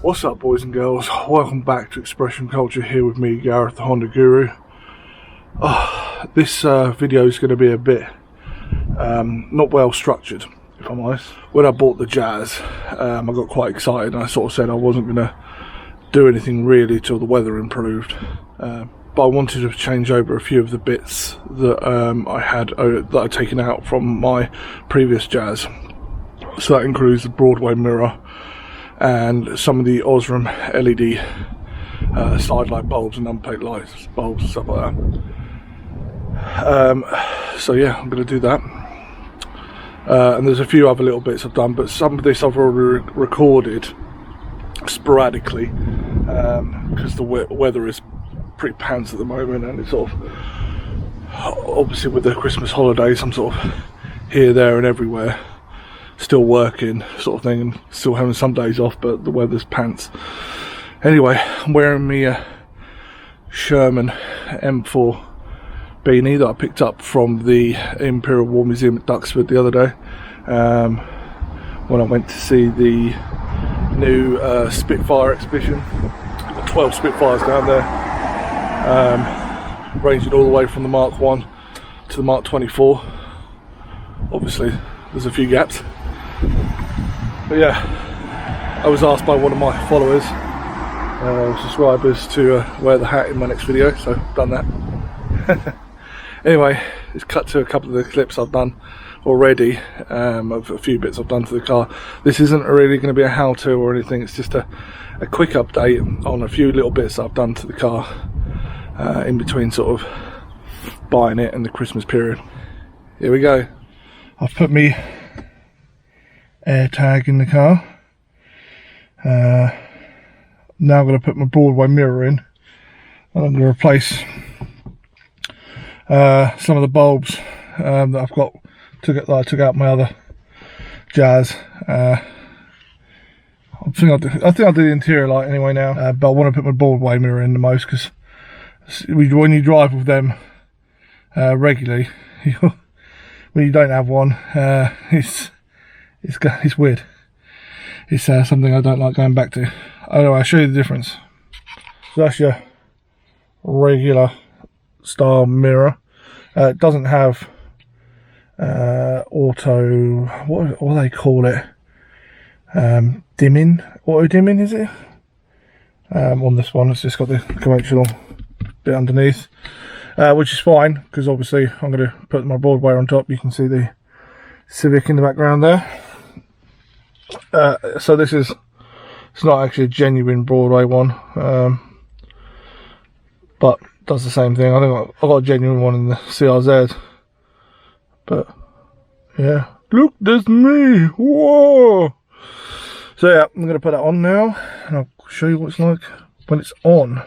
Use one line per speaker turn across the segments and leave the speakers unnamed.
What's up, boys and girls? Welcome back to Expression Culture, here with me, Gareth, the Honda Guru. This video is going to be a bit not well structured, if I'm honest. When I bought the Jazz, I got quite excited and I sort of said I wasn't going to do anything really till the weather improved. But I wanted to change over a few of the bits that I had that I'd taken out from my previous Jazz. So that includes the Broadway mirror and some of the Osram LED side light bulbs and number plate lights bulbs and stuff like that. So yeah, I'm going to do that. And there's a few other little bits I've done, but some of this I've already recorded sporadically because the weather is pretty pants at the moment, and it's sort of, obviously with the Christmas holidays, I'm sort of here, there and everywhere, still working sort of thing, and still having some days off, but the weather's pants. Anyway, I'm wearing me Sherman M4 beanie that I picked up from the Imperial War Museum at Duxford the other day when I went to see the new Spitfire exhibition. 12 Spitfires down there, ranging all the way from the Mark 1 to the Mark 24. Obviously there's a few gaps, but yeah, I was asked by one of my followers, subscribers, to wear the hat in my next video, so I've done that. Anyway, it's cut to a couple of the clips I've done already of a few bits I've done to the car. This isn't really going to be a how-to or anything, it's just a quick update on a few little bits that I've done to the car in between sort of buying it and the Christmas period. Here we go. I've put me air tag in the car. Now I'm going to put my Broadway mirror in, and I'm going to replace some of the bulbs that I've got that I took out my other Jazz. I think I'll do the interior light anyway now, but I want to put my Broadway mirror in the most, because when you drive with them regularly, when you don't have one, it's weird. It's something I don't like going back to. Anyway, I'll show you the difference. So that's your regular style mirror. It doesn't have auto, what do they call it? Dimming, auto dimming, is it? On this one, it's just got the conventional bit underneath, which is fine, because obviously I'm going to put my Broadway on top. You can see the Civic in the background there. So it's not actually a genuine Broadway one, but does the same thing. I think I've got a genuine one in the CRZ, but yeah, look, there's me. Whoa! So yeah, I'm going to put that on now, and I'll show you what it's like when it's on.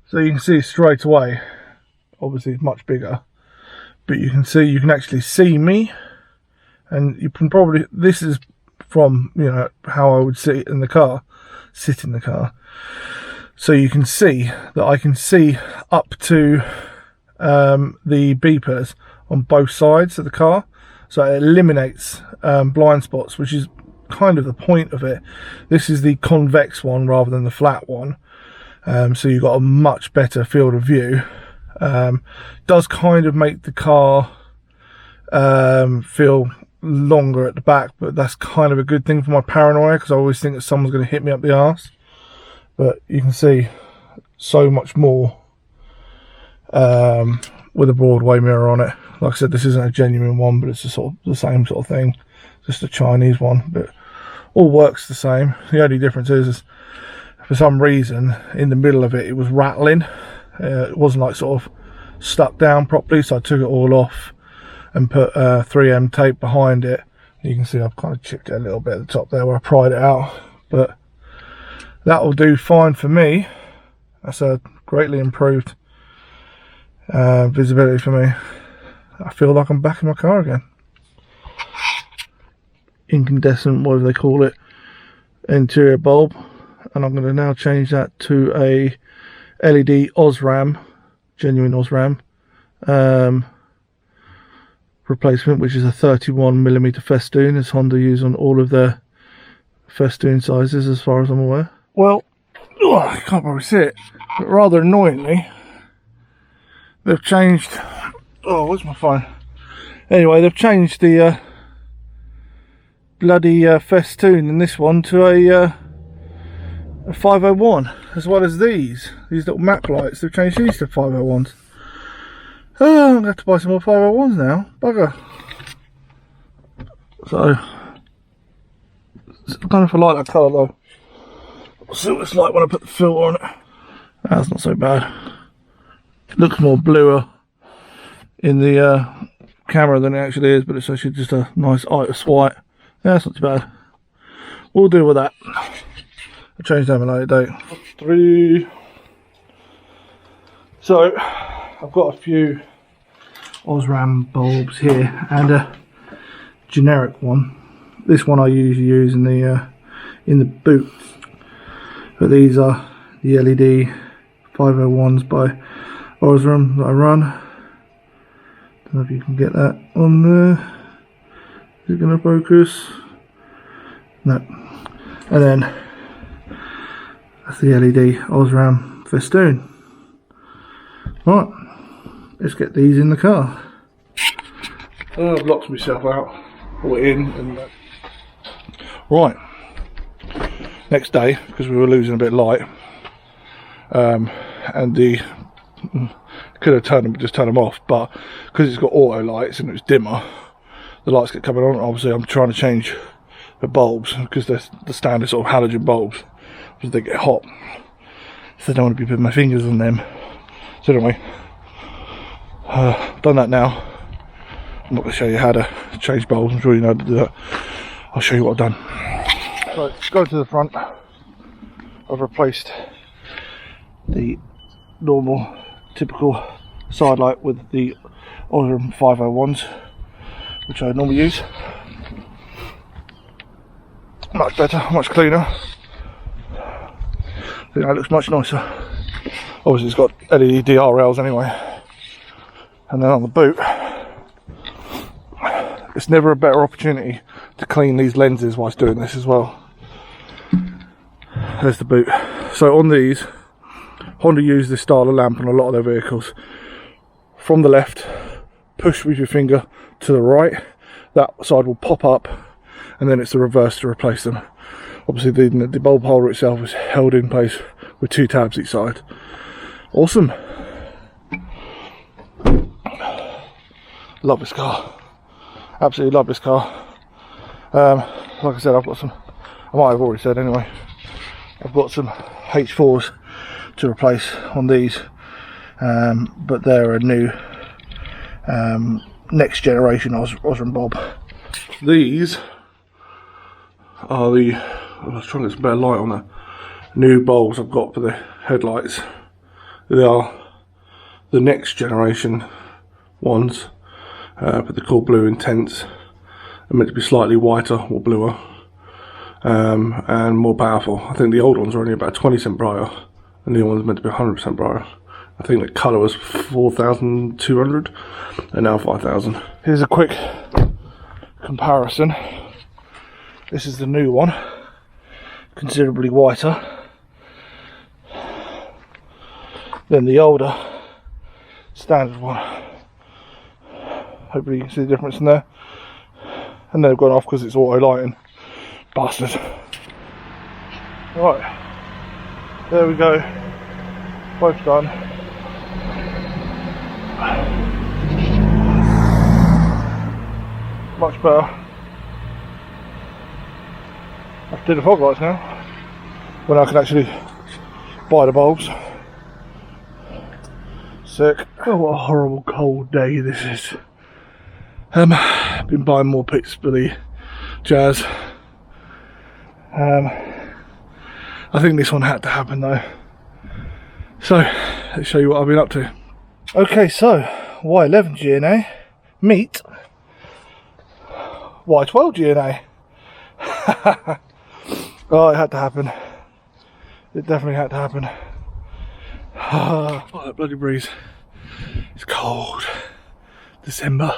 So you can see straight away, obviously it's much bigger, but you can actually see me, and you can probably, this is from, you know, how I would sit in the car. So you can see that I can see up to the beepers on both sides of the car. So it eliminates blind spots, which is kind of the point of it. This is the convex one rather than the flat one. So you've got a much better field of view. Does kind of make the car feel longer at the back, but that's kind of a good thing for my paranoia, because I always think that someone's going to hit me up the arse. But you can see so much more with a Broadway mirror on it. Like I said, this isn't a genuine one, but it's the same sort of thing, just a Chinese one, but all works the same. The only difference is for some reason in the middle of it, it was rattling. It wasn't like sort of stuck down properly, so I took it all off and put 3M tape behind it. You can see I've kind of chipped it a little bit at the top there where I pried it out, but that will do fine for me. That's a greatly improved visibility for me. I feel like I'm back in my car again. Incandescent, whatever they call it, interior bulb, and I'm going to now change that to a LED Osram, genuine Osram replacement, which is a 31mm festoon, as Honda use on all of their festoon sizes as far as I'm aware. Well, I can't probably see it, but rather annoyingly, they've changed. Oh, where's my phone? Anyway, they've changed the bloody festoon in this one to a 501, as well as these little map lights. They've changed these to 501s. Oh, I'm going to have to buy some more 501s now. Bugger. So, I don't know if I like that colour though. We'll see what it's like when I put the filter on it. That's not so bad. It looks more bluer in the camera than it actually is, but it's actually just a nice itis white. Yeah, that's not too bad. We'll deal with that. I'll change them at a later date. 3. So, I've got a few Osram bulbs here and a generic one. This one I usually use in the boot, but these are the LED 501s by Osram that I run. Don't know if you can get that on there. Is it going to focus? No. And then that's the LED Osram festoon. Right, let's get these in the car. I've locked myself out, or in, and right. Next day, because we were losing a bit of light, and the could have just turned them off, but because it's got auto lights and it was dimmer, the lights get coming on. Obviously, I'm trying to change the bulbs because they're the standard sort of halogen bulbs, because they get hot. So I don't want to be putting my fingers on them. So anyway, done that now. I'm not going to show you how to change bulbs. I'm sure you know how to do that. I'll show you what I've done. So, go to the front. I've replaced the normal, typical side light with the Osram 501s, which I normally use. Much better, much cleaner. I think that looks much nicer. Obviously it's got LED DRLs anyway. And then on the boot, it's never a better opportunity to clean these lenses whilst doing this as well. There's the boot. So on these, Honda use this style of lamp on a lot of their vehicles. From the left, push with your finger to the right, that side will pop up, and then it's the reverse to replace them. Obviously the bulb holder itself is held in place with 2 tabs each side. Awesome. Love this car. Absolutely love this car. Like I said, I've got some, I might have already said anyway, I've got some H4s to replace on these, but they're a new next generation Osram bulb. These are the, I was trying to get some better light on the new bulbs I've got for the headlights. They are the next generation ones, but they're called Blue Intense. They're meant to be slightly whiter or bluer, and more powerful. I think the old ones are only about 20% brighter, and the new ones are meant to be 100% brighter. I think the colour was 4,200 and now 5,000. Here's a quick comparison. This is the new one, considerably whiter than the older standard one. Hopefully you can see the difference in there. And they've gone off because it's auto lighting. Bastard. Right, there we go. Both done. Much better. I have to do the fog lights now, when I can actually buy the bulbs. Sick. Oh, what a horrible cold day this is. Been buying more picks for the Jazz. I think this one had to happen though. So, let's show you what I've been up to. Okay, so, Y11 GNA, meet Y12 GNA. Oh, it had to happen. It definitely had to happen. Oh, that bloody breeze. It's cold. December.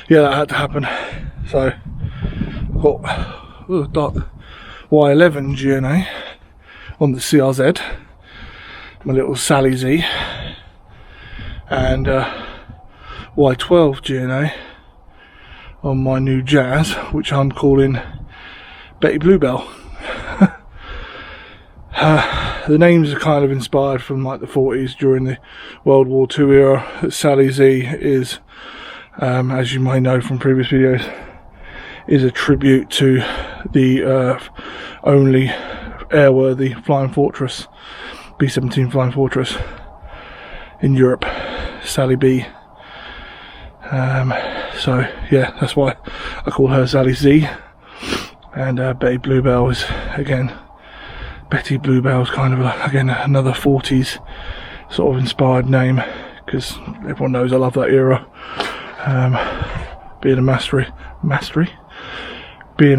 Yeah, that had to happen. So, I've got dark Y11 GNA on the CRZ, my little Sally Z, and Y12 GNA on my new Jazz, which I'm calling Betty Bluebell. The names are kind of inspired from like the 40s during the World War II era. Sally Z is, as you may know from previous videos, is a tribute to the only airworthy flying fortress, B-17 flying fortress in Europe, Sally B. So yeah, that's why I call her Sally Z. And Betty Bluebell is, again, Betty Bluebell's kind of again another 40s sort of inspired name, because everyone knows I love that era. Being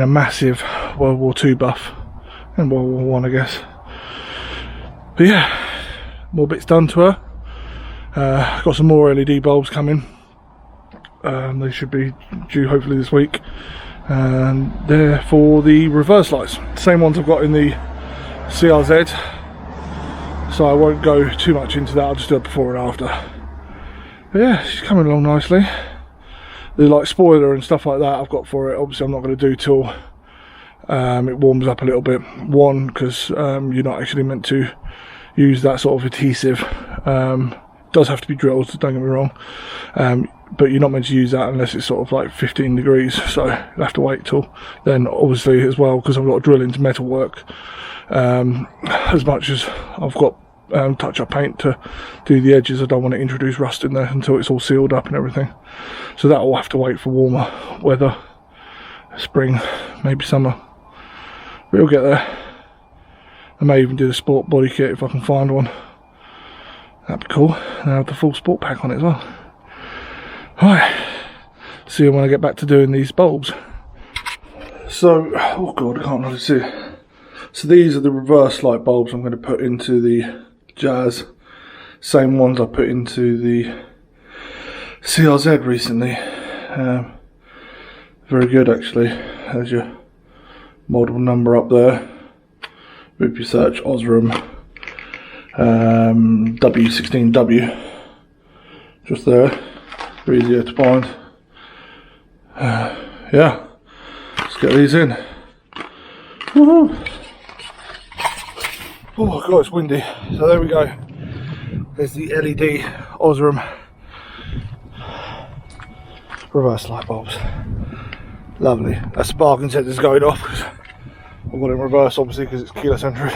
a massive World War II buff, and World War One, I guess. But yeah, more bits done to her. Got some more LED bulbs coming. They should be due hopefully this week, and they're for the reverse lights, same ones I've got in the CRZ, so I won't go too much into that. I'll just do it before and after. But yeah, she's coming along nicely. The like spoiler and stuff like that I've got for it, obviously I'm not going to do till it warms up a little bit. One, because you're not actually meant to use that sort of adhesive. It does have to be drilled, don't get me wrong, but you're not meant to use that unless it's sort of like 15 degrees, so you'll have to wait till then, obviously, as well, because I've got to drill into metal work. As much as I've got touch-up paint to do the edges, I don't want to introduce rust in there until it's all sealed up and everything, so that will have to wait for warmer weather, spring, maybe summer. We'll get there. I may even do the sport body kit if I can find one. That'd be cool, and I have the full sport pack on it as well. Alright, see you when I get back to doing these bulbs. So, oh god, I can't really see. So these are the reverse light bulbs I'm going to put into the Jazz. Same ones I put into the CRZ recently. Very good actually. There's your model number up there. If you search Osram W16W, just there, easier to find. Yeah, let's get these in. Woohoo! Oh god, it's windy. So there we go. There's the LED Osram reverse light bulbs. Lovely. That sparking sensor's going off because I've got it in reverse, obviously, because it's keyless entry.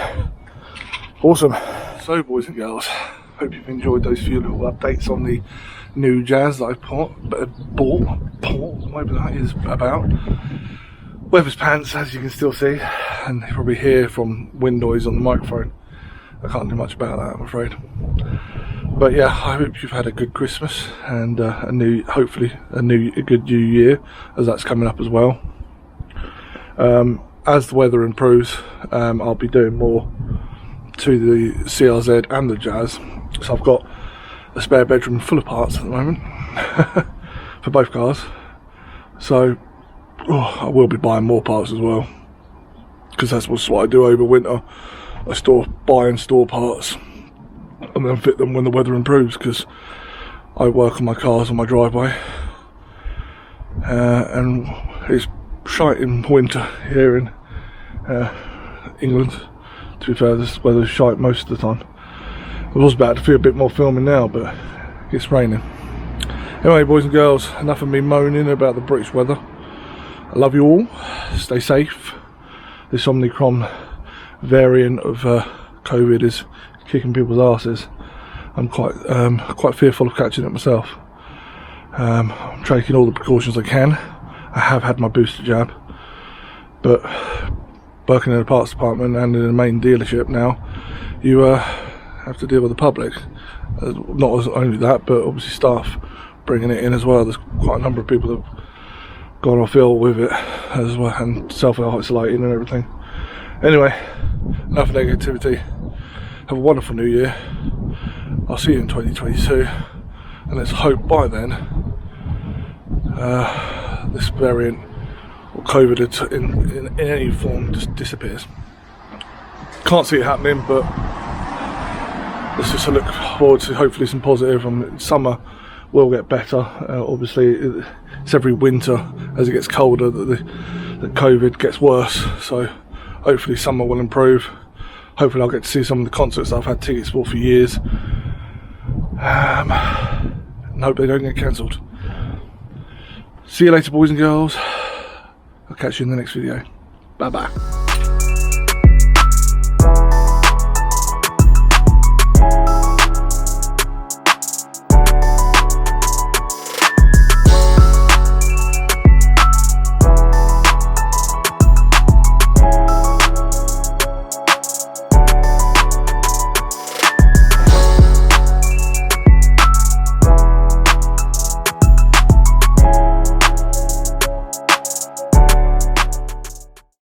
Awesome. So boys and girls, hope you've enjoyed those few little updates on the new Jazz that I've bought, whatever that is about. Weather's pants, as you can still see, and you probably hear from wind noise on the microphone. I can't do much about that, I'm afraid. But yeah, I hope you've had a good Christmas and hopefully a good new year, as that's coming up as well. As the weather improves, I'll be doing more to the CRZ and the Jazz. So I've got a spare bedroom full of parts at the moment for both cars. So I will be buying more parts as well, because that's what I do over winter. I buy and store parts and then fit them when the weather improves, because I work on my cars on my driveway, and it's shite in winter here in England. To be fair, this weather's shite most of the time. I was about to do a bit more filming now, but it's raining. Anyway, boys and girls, enough of me moaning about the British weather. I love you all. Stay safe. This Omicron variant of COVID is kicking people's asses. I'm quite fearful of catching it myself. I'm taking all the precautions I can. I have had my booster jab, but working in a parts department and in a main dealership now, you have to deal with the public. Not only that, but obviously staff bringing it in as well. There's quite a number of people that have gone off ill with it as well, and self-isolating and everything. Anyway, enough negativity. Have a wonderful new year. I'll see you in 2022, and let's hope by then this variant or COVID in any form just disappears. Can't see it happening, but let's just look forward to hopefully some positive. Summer will get better. Obviously, it's every winter as it gets colder that COVID gets worse. So hopefully summer will improve. Hopefully I'll get to see some of the concerts that I've had tickets for years. And hope they don't get cancelled. See you later, boys and girls. I'll catch you in the next video. Bye bye.